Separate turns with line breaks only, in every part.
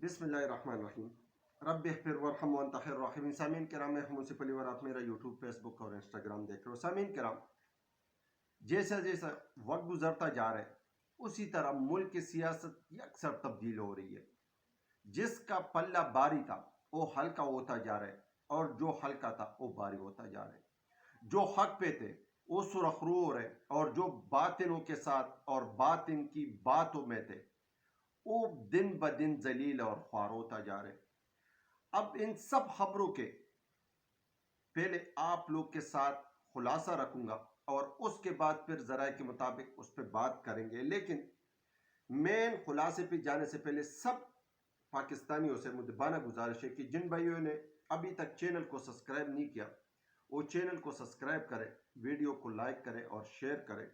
بسم اللہ الرحمن الرحیم رب اغفر وارحم وانت خیر الراحمین۔ سامعین کرام، میں ہوں سپلی اور آپ میرا یوٹیوب، فیس بک اور انسٹاگرام دیکھ رہے ہو۔ سامعین کرام، جیسا جیسا وقت گزرتا جا رہا ہے اسی طرح ملک کی سیاست یکسر تبدیل ہو رہی ہے۔ جس کا پلہ باری تھا وہ ہلکا ہوتا جا رہا ہے، اور جو ہلکا تھا وہ باری ہوتا جا رہا ہے۔ جو حق پہ تھے وہ سرخرو ہو رہے، اور جو باطنوں کے ساتھ اور باطن کی باتوں میں تھے وہ دن بدن ذلیل اور خوار ہوتا جا رہے۔ اب ان سب خبروں کے پہلے آپ لوگ کے ساتھ خلاصہ رکھوں گا، اور اس کے بعد پھر ذرائع کے مطابق اس پہ بات کریں گے۔ لیکن مین خلاصے پہ جانے سے پہلے سب پاکستانیوں سے مدبانہ گزارش ہے کہ جن بھائیوں نے ابھی تک چینل کو سبسکرائب نہیں کیا وہ چینل کو سبسکرائب کرے، ویڈیو کو لائک کرے اور شیئر کرے،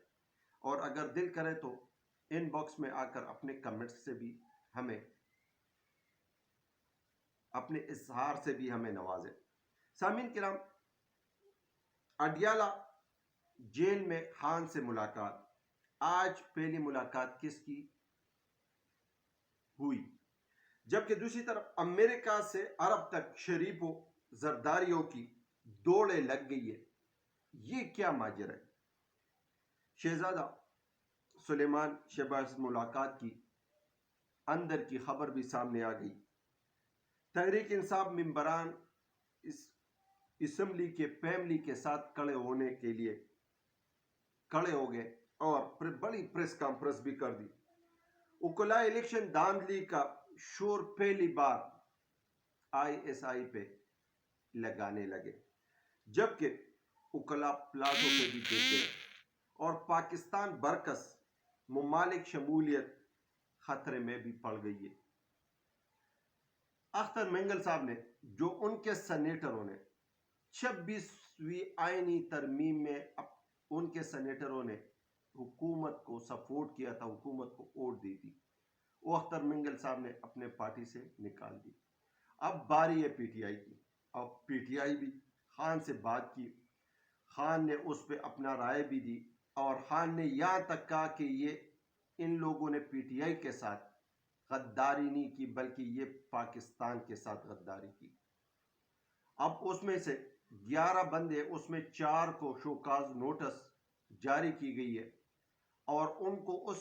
اور اگر دل کرے تو ان باکس میں آ کر اپنے کمنٹس سے بھی ہمیں، اپنے اظہار سے بھی ہمیں نوازے۔ سامعین کرام، اڈیالہ جیل میں خان سے ملاقات۔ آج پہلی ملاقات کس کی ہوئی؟ جبکہ دوسری طرف امریکہ سے عرب تک شریفوں زرداریوں کی دوڑیں لگ گئی ہے۔ یہ کیا ماجرا ہے؟ شہزادہ سلیمان شہباز ملاقات کی اندر کی خبر بھی سامنے آ گئی۔ تحریک انصاف ممبران اسمبلی کے فیملی کے ساتھ کھڑے ہونے کے لیے کھڑے ہو گئے، اور پھر بڑی پریس کانفرنس بھی کر دی۔ وکلاء الیکشن دھاندلی کا شور پہلی بار ISI پہ لگانے لگے، جبکہ وکلاء پلازوں پہ بھی دیکھ گئے، اور پاکستان برعکس ممالک شمولیت خطرے میں بھی پڑ گئی ہے۔ اختر مینگل صاحب نے، جو ان کے سینیٹروں نے 26ویں آئینی ترمیم میں ان کے سینیٹروں نے حکومت کو سپورٹ کیا تھا، حکومت کو ووٹ دی تھی، وہ اختر مینگل صاحب نے اپنے پارٹی سے نکال دی۔ اب باری ہے PTI کی۔ اب PTI بھی خان سے بات کی، خان نے اس پہ اپنا رائے بھی دی، اور خان نے یہاں تک کہا کہ ان لوگوں نے PTI کے ساتھ غداری نہیں کی، بلکہ یہ پاکستان کے ساتھ غداری کی۔ اب اس میں سے 11 بندے، اس میں 4 کو شوکاز نوٹس جاری کی گئی ہے، اور ان کو اس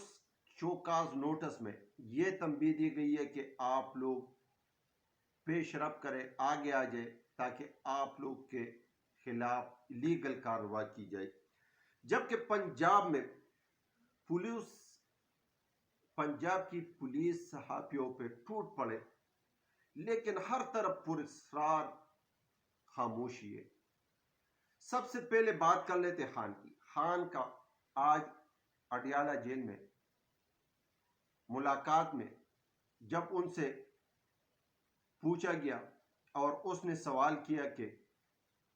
شوکاز نوٹس میں یہ تنبیہ دی گئی ہے کہ آپ لوگ پیش رفت کریں، آگے آ جائے، تاکہ آپ لوگ کے خلاف لیگل کارروائی کی جائے۔ جبکہ پنجاب کی پولیس صحافیوں پہ ٹوٹ پڑے، لیکن ہر طرف پراسرار خاموشی ہے۔ سب سے پہلے بات کر لیتے خان کی۔ خان کا آج اڈیالہ جیل میں ملاقات میں جب ان سے پوچھا گیا، اور اس نے سوال کیا کہ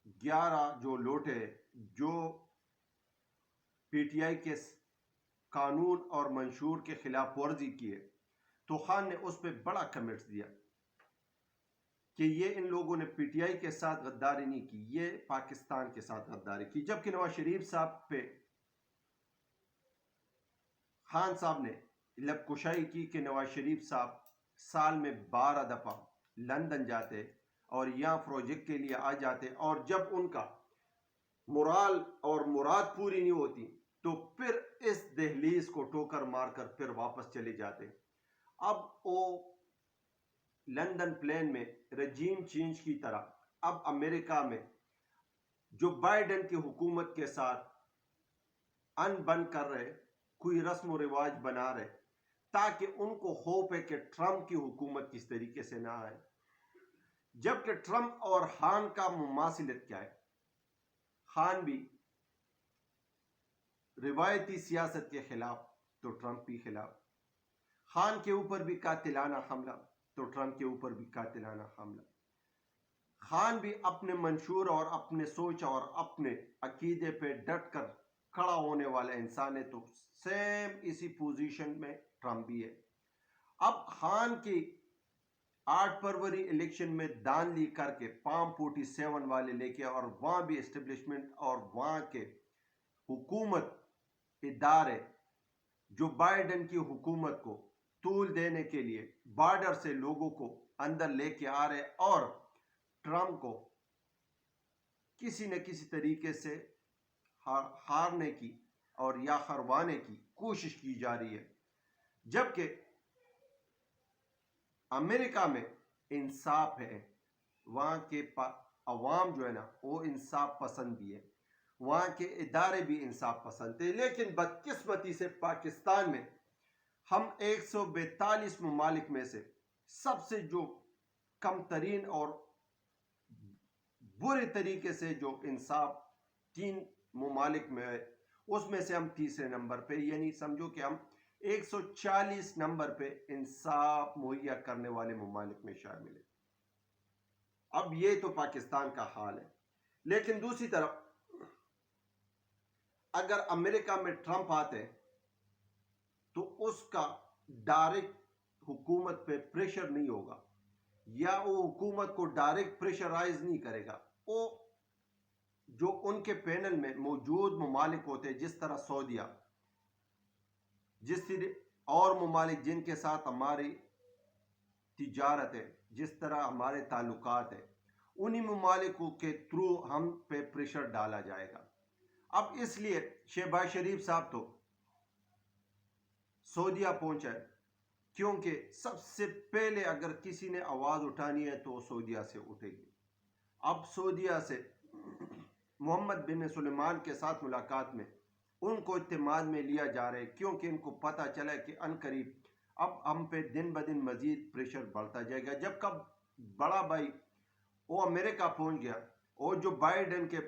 11 جو لوٹے جو PTI کے قانون اور منشور کے خلاف ورزی کی ہے، تو خان نے اس پہ بڑا کمنٹس دیا کہ یہ ان لوگوں نے PTI کے ساتھ غداری نہیں کی، یہ پاکستان کے ساتھ غداری کی۔ جبکہ نواز شریف صاحب پہ خان صاحب نے لب کشائی کی کہ نواز شریف صاحب سال میں 12 دفعہ لندن جاتے اور یہاں پروجیکٹ کے لیے آ جاتے، اور جب ان کا مرال اور مراد پوری نہیں ہوتی تو پھر اس دہلیز کو ٹوکر مار کر پھر واپس چلے جاتے۔ اب وہ لندن پلین میں رجیم چینج کی طرح اب امریکہ میں جو بائیڈن کی حکومت کے ساتھ ان بن کر رہے، کوئی رسم و رواج بنا رہے، تاکہ ان کو خوف ہے کہ ٹرمپ کی حکومت کس طریقے سے نہ آئے۔ جبکہ ٹرمپ اور خان کا مماثلت کیا ہے؟ خان بھی روایتی سیاست کے خلاف تو ٹرمپ بھی خلاف، خان کے اوپر بھی قاتلانہ حملہ تو ٹرمپ کے اوپر بھی قاتلانہ حملہ۔ خان بھی اپنے منشور اور اپنے سوچ اور اپنے عقیدے پہ ڈٹ کر کھڑا ہونے والا انسان ہے، تو سیم اسی پوزیشن میں ٹرمپ بھی ہے۔ اب خان کی 8 فروری الیکشن میں دھاندلی کر کے پام 47 والے لے کے، اور وہاں بھی اسٹیبلشمنٹ اور وہاں کے حکومت ادارے جو بائیڈن کی حکومت کو طول دینے کے لیے بارڈر سے لوگوں کو اندر لے کے آ رہے اور ٹرمپ کو کسی نہ کسی طریقے سے ہارنے کی اور یا ہروانے کی کوشش کی جا رہی ہے، جبکہ امریکہ میں انصاف ہے، وہاں کے عوام جو ہے نا وہ انصاف پسند بھی ہے، وہاں کے ادارے بھی انصاف پسند تھے، لیکن بدقسمتی سے پاکستان میں ہم 142 ممالک میں سے سب سے جو کم ترین اور برے طریقے سے جو انصاف 3 ممالک میں ہے، اس میں سے ہم تیسرے نمبر پہ، یعنی سمجھو کہ ہم 140 نمبر پہ انصاف مہیا کرنے والے ممالک میں شامل ہیں۔ اب یہ تو پاکستان کا حال ہے، لیکن دوسری طرف اگر امریکہ میں ٹرمپ آتے تو اس کا ڈائریکٹ حکومت پہ پریشر نہیں ہوگا، یا وہ حکومت کو ڈائریکٹ پریشرائز نہیں کرے گا، وہ جو ان کے پینل میں موجود ممالک ہوتے ہیں، جس طرح سعودیہ، جس طرح اور ممالک جن کے ساتھ ہماری تجارت ہے، جس طرح ہمارے تعلقات ہیں، انہی ممالکوں کے تھرو ہم پہ پریشر ڈالا جائے گا۔ اب اس لیے شہباز شریف صاحب تو سعودیہ پہنچا ہے، کیونکہ سب سے پہلے اگر کسی نے آواز اٹھانی ہے تو سعودیہ سے اٹھے گی۔ اب سعودیہ سے محمد بن سلمان کے ساتھ ملاقات میں ان کو اعتماد میں لیا جا رہا ہے، کیونکہ ان کو پتہ چلا کہ ان قریب اب ہم پہ دن بدن مزید پریشر بڑھتا جائے گا۔ جب کب بڑا بھائی وہ امریکہ پہنچ گیا اور جو بائیڈن کے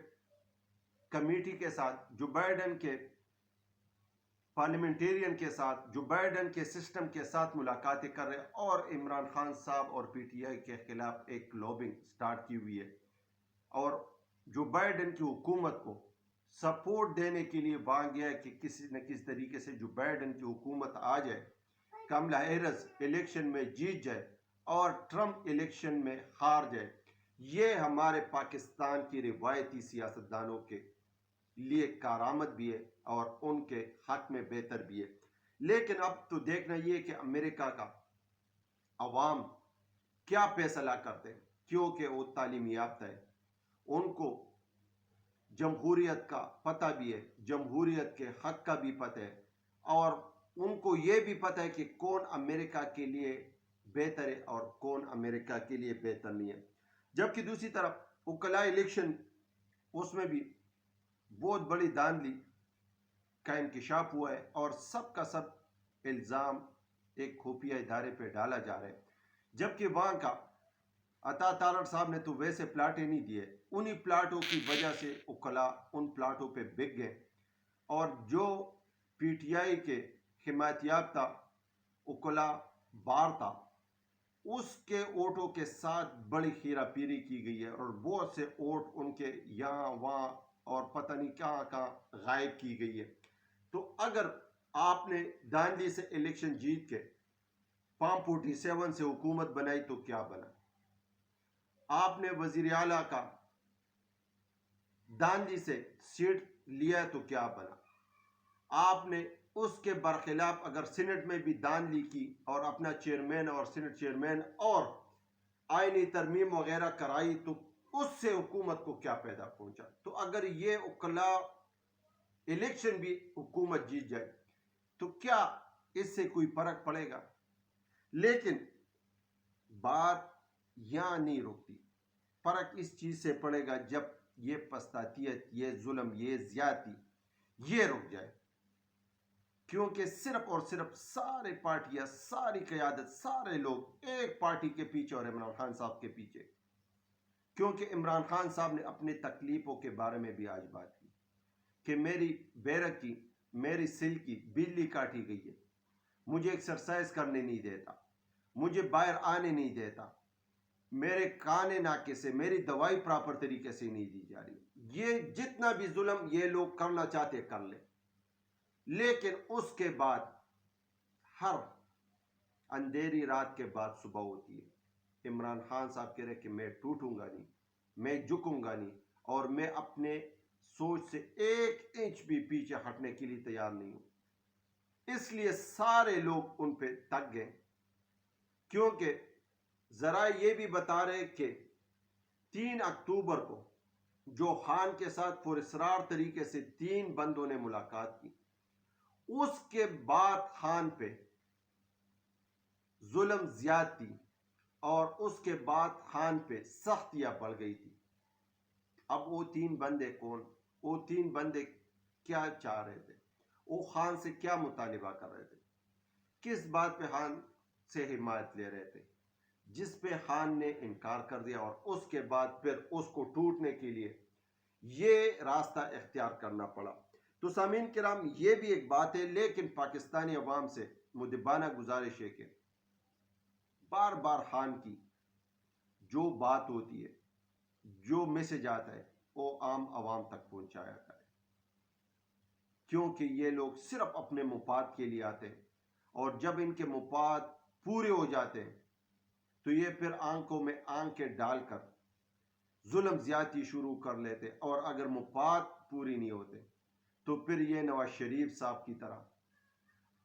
کمیٹی کے ساتھ، جو بائیڈن کے پارلیمنٹیرین کے ساتھ، جو بائیڈن کے سسٹم کے ساتھ ملاقاتیں کر رہے ہیں، اور عمران خان صاحب اور پی ٹی آئی کے خلاف ایک لابنگ سٹارٹ کی ہوئی ہے، اور جو بائیڈن کی حکومت کو سپورٹ دینے کے لیے وہاں گیا ہے کہ کسی نہ کسی طریقے سے جو بائیڈن کی حکومت آ جائے، کملا ہیرس الیکشن میں جیت جائے اور ٹرمپ الیکشن میں ہار جائے۔ یہ ہمارے پاکستان کی روایتی سیاستدانوں کے لیے کارآمد بھی ہے اور ان کے حق میں بہتر بھی ہے، لیکن اب تو دیکھنا یہ کہ امریکہ کا عوام کیا فیصلہ کرتے ہیں، کیونکہ وہ تعلیم یافتہ ہے، ان کو جمہوریت کا پتہ بھی ہے، جمہوریت کے حق کا بھی پتہ ہے، اور ان کو یہ بھی پتہ ہے کہ کون امریکہ کے لیے بہتر ہے اور کون امریکہ کے لیے بہتر نہیں ہے۔ جبکہ دوسری طرف وکلاء الیکشن، اس میں بھی بہت بڑی دھاندلی کا انکشاف ہوا ہے، اور سب کا سب الزام ایک خفیہ ادارے پہ ڈالا جا رہا ہے، جبکہ وہاں کا عطا تارڑ صاحب نے تو ویسے پلاٹیں نہیں دیے، انہی پلاٹوں کی وجہ سے وکلاء ان پلاٹوں پہ بک گئے، اور جو پی ٹی آئی کے حمایت یافتہ وکلاء بار تھا، اس کے ووٹوں کے ساتھ بڑی ہیرا پھیری کی گئی ہے، اور بہت سے ووٹ ان کے یہاں وہاں اور پتہ نہیں کہاں کہاں غائب کی گئی ہے۔ تو اگر آپ نے داندلی سے الیکشن جیت کے فارم 47 سے حکومت بنائی تو کیا بنا؟ آپ نے وزیر اعلیٰ کا داندلی سے سیٹ لیا تو کیا بنا؟ آپ نے اس کے برخلاف اگر سینٹ میں بھی داندلی کی اور اپنا چیئرمین اور سینٹ چیئرمین اور آئینی ترمیم وغیرہ کرائی تو اس سے حکومت کو کیا پیدا پہنچا؟ تو اگر یہ وکلاء الیکشن بھی حکومت جیت جائے تو کیا اس سے کوئی فرق پڑے گا؟ لیکن بات یہاں نہیں رکتی، فرق اس چیز سے پڑے گا جب یہ پستاتیت، یہ ظلم، یہ زیادتی یہ رک جائے، کیونکہ صرف اور صرف سارے پارٹیاں، ساری قیادت، سارے لوگ ایک پارٹی کے پیچھے اور عمران خان صاحب کے پیچھے، کیونکہ عمران خان صاحب نے اپنی تکلیفوں کے بارے میں بھی آج بات کی کہ میری بیرک کی، میری سل کی بجلی کاٹی گئی ہے، مجھے ایکسرسائز کرنے نہیں دیتا، مجھے باہر آنے نہیں دیتا، میرے کانے ناکے سے میری دوائی پراپر طریقے سے نہیں دی جا رہی۔ یہ جتنا بھی ظلم یہ لوگ کرنا چاہتے کر لیں، لیکن اس کے بعد ہر اندھیری رات کے بعد صبح ہوتی ہے۔ عمران خان صاحب کہہ رہے کہ میں ٹوٹوں گا نہیں، میں جھکوں گا نہیں، اور میں اپنے سوچ سے 1 انچ بھی پیچھے ہٹنے کے لیے تیار نہیں ہوں۔ اس لیے سارے لوگ ان پہ تک گئے، کیونکہ ذرائع یہ بھی بتا رہے کہ 3 اکتوبر کو جو خان کے ساتھ پراسرار طریقے سے 3 بندوں نے ملاقات کی، اس کے بعد خان پہ ظلم زیادتی اور اس کے بعد خان پہ سختیاں بڑھ گئی تھی۔ اب وہ 3 بندے کون؟ وہ 3 بندے کیا چاہ رہے تھے؟ وہ خان سے کیا مطالبہ کر رہے تھے؟ کس بات پہ خان سے حمایت لے رہے تھے؟ جس پہ خان نے انکار کر دیا، اور اس کے بعد پھر اس کو ٹوٹنے کے لیے یہ راستہ اختیار کرنا پڑا۔ تو سامعین کرام، یہ بھی ایک بات ہے، لیکن پاکستانی عوام سے مدبانہ گزارش ہے کہ بار بار خان کی جو بات ہوتی ہے، جو میسج آتا ہے، وہ عام عوام تک پہنچایا کرے، کیونکہ یہ لوگ صرف اپنے مفاد کے لیے آتے ہیں، اور جب ان کے مفاد پورے ہو جاتے ہیں تو یہ پھر آنکھوں میں آنکھیں ڈال کر ظلم زیادتی شروع کر لیتے، اور اگر مفاد پوری نہیں ہوتے تو پھر یہ نواز شریف صاحب کی طرح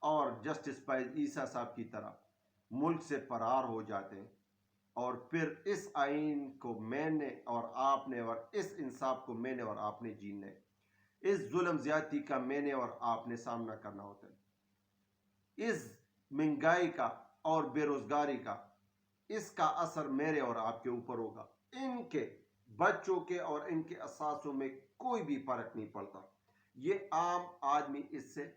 اور جسٹس فیض عیسیٰ صاحب کی طرح ملک سے فرار ہو جاتے ہیں، اور پھر اس آئین کو میں نے اور آپ نے، اور اس انصاف کو میں نے اور آپ نے جینا ہے، اس ظلم زیادتی کا میں نے اور آپ نے سامنا کرنا ہوتا ہے، اس مہنگائی کا اور بے روزگاری کا، اس کا اثر میرے اور آپ کے اوپر ہوگا۔ ان کے بچوں کے اور ان کے اثاثوں میں کوئی بھی فرق نہیں پڑتا، یہ عام آدمی اس سے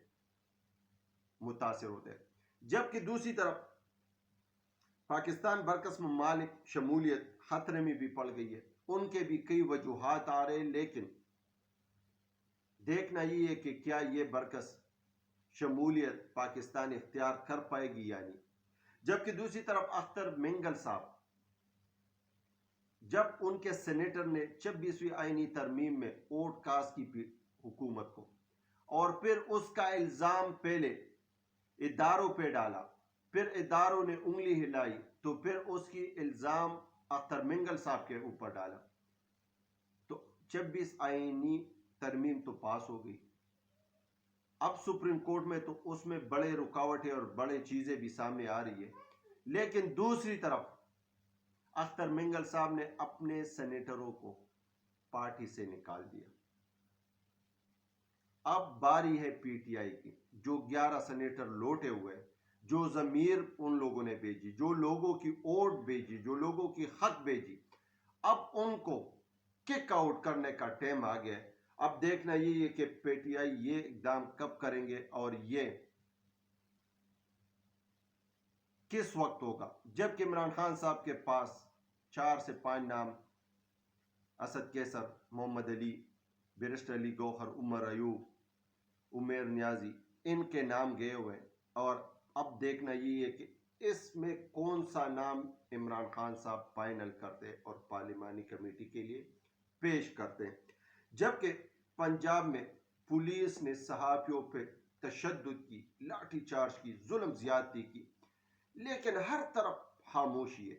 متاثر ہوتے ہیں۔ جبکہ دوسری طرف پاکستان برکس ممالک شمولیت خطرے میں بھی پڑ گئی ہے، ان کے بھی کئی وجوہات آ رہے ہیں، لیکن دیکھنا یہ ہے کہ کیا یہ برکس شمولیت پاکستان اختیار کر پائے گی یا نہیں۔ جبکہ دوسری طرف اختر مینگل صاحب، جب ان کے سینیٹر نے 26ویں آئینی ترمیم میں ووٹ کاسٹ کی حکومت کو، اور پھر اس کا الزام پہلے اداروں پہ ڈالا، پھر اداروں نے انگلی ہلائی، تو پھر اس کی الزام اختر مینگل صاحب کے اوپر ڈالا، تو 26 آئینی ترمیم تو پاس ہو گئی۔ اب سپریم کورٹ میں تو اس میں بڑے رکاوٹیں اور بڑے چیزیں بھی سامنے آ رہی ہے، لیکن دوسری طرف اختر مینگل صاحب نے اپنے سینیٹروں کو پارٹی سے نکال دیا۔ اب باری ہے پی ٹی آئی کی، جو 11 سینیٹر لوٹے ہوئے، جو ضمیر ان لوگوں نے بھیجی، جو لوگوں کی ووٹ بھیجی، جو لوگوں کی حق بھیجی، اب ان کو کک آؤٹ کرنے کا ٹائم آ گیا ہے۔ اب دیکھنا یہ ہے کہ پی ٹی آئی یہ اقدام کب کریں گے اور یہ کس وقت ہوگا۔ جبکہ عمران خان صاحب کے پاس 4 سے 5 نام، اسد کیسر، محمد علی، بیرسٹر علی گوہر، عمر ایوب، عمیر نیازی، ان کے نام گئے ہوئے ہیں، اور اب دیکھنا یہ ہے کہ اس میں کون سا نام عمران خان صاحب فائنل کرتے اور پارلیمانی کمیٹی کے لیے پیش کرتے ہیں۔ جبکہ پنجاب میں پولیس نے صحافیوں پہ تشدد کی، لاٹھی چارج کی، ظلم زیادتی کی، لیکن ہر طرف خاموشی ہے۔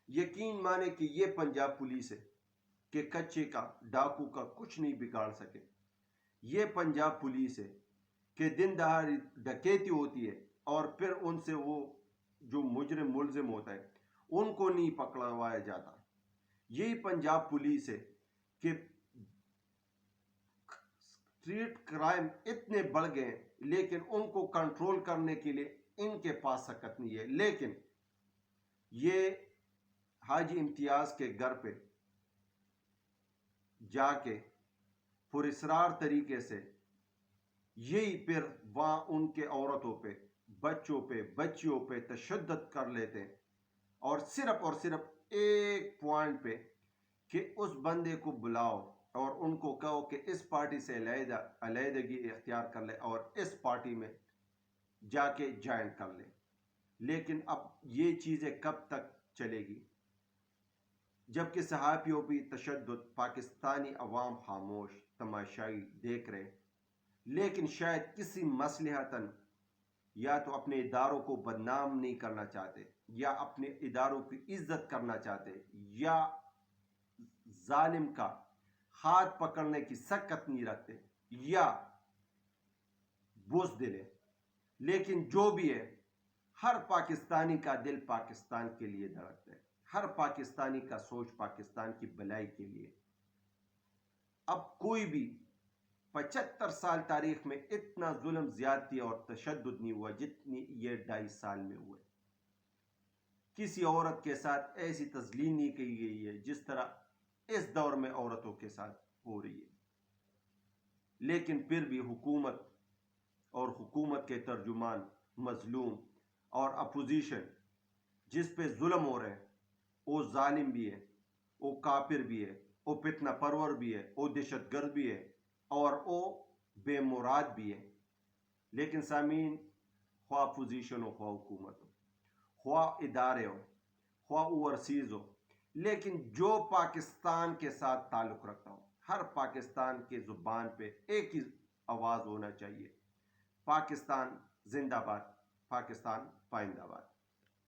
یقین مانے کہ یہ پنجاب پولیس ہے کہ کچے کا، ڈاکو کا کچھ نہیں بگاڑ سکے۔ یہ پنجاب پولیس ہے کہ دن دہاڑی ڈکیتی ہوتی ہے، اور پھر ان سے وہ جو مجرم ملزم ہوتا ہے ان کو نہیں پکڑوایا جاتا۔ یہی پنجاب پولیس ہے کہ اسٹریٹ کرائم اتنے بڑھ گئے ہیں، لیکن ان کو کنٹرول کرنے کے لیے ان کے پاس سکت نہیں ہے۔ لیکن یہ حاجی امتیاز کے گھر پہ جا کے پراسرار طریقے سے یہی پھر وہاں ان کے عورتوں پہ، بچوں پہ، بچیوں پہ تشدد کر لیتے ہیں، اور صرف ایک پوائنٹ پہ کہ اس بندے کو بلاؤ اور ان کو کہو کہ اس پارٹی سے علیحدگی اختیار کر لے اور اس پارٹی میں جا کے جوائن کر لے۔ لیکن اب یہ چیزیں کب تک چلے گی؟ جبکہ صحافیوں بھی تشدد، پاکستانی عوام خاموش تماشائی دیکھ رہے، لیکن شاید کسی مصلحتاً یا تو اپنے اداروں کو بدنام نہیں کرنا چاہتے، یا اپنے اداروں کی عزت کرنا چاہتے، یا ظالم کا ہاتھ پکڑنے کی سکت نہیں رکھتے، یا بزدل ہے۔ لیکن جو بھی ہے، ہر پاکستانی کا دل پاکستان کے لیے دھڑکتا ہے، ہر پاکستانی کا سوچ پاکستان کی بھلائی کے لیے۔ اب کوئی بھی 75 سال تاریخ میں اتنا ظلم، زیادتی اور تشدد نہیں ہوا جتنی یہ 2.5 سال میں ہوئے۔ کسی عورت کے ساتھ ایسی تذلیل نہیں کی گئی ہے جس طرح اس دور میں عورتوں کے ساتھ ہو رہی ہے۔ لیکن پھر بھی حکومت اور حکومت کے ترجمان، مظلوم اور اپوزیشن جس پہ ظلم ہو رہے ہیں، وہ ظالم بھی ہے، وہ کافر بھی ہے، وہ فتنہ پرور بھی ہے، وہ دہشت گرد بھی ہے، اور وہ بے مراد بھی ہے۔ لیکن سامعین، خواہ اپوزیشن ہو، خواہ حکومت ہو، خواہ ادارے ہو، خواہ اوورسیز ہو، لیکن جو پاکستان کے ساتھ تعلق رکھتا ہو، ہر پاکستان کے زبان پہ ایک ہی آواز ہونا چاہیے: پاکستان زندہ باد، پاکستان پائندہ باد۔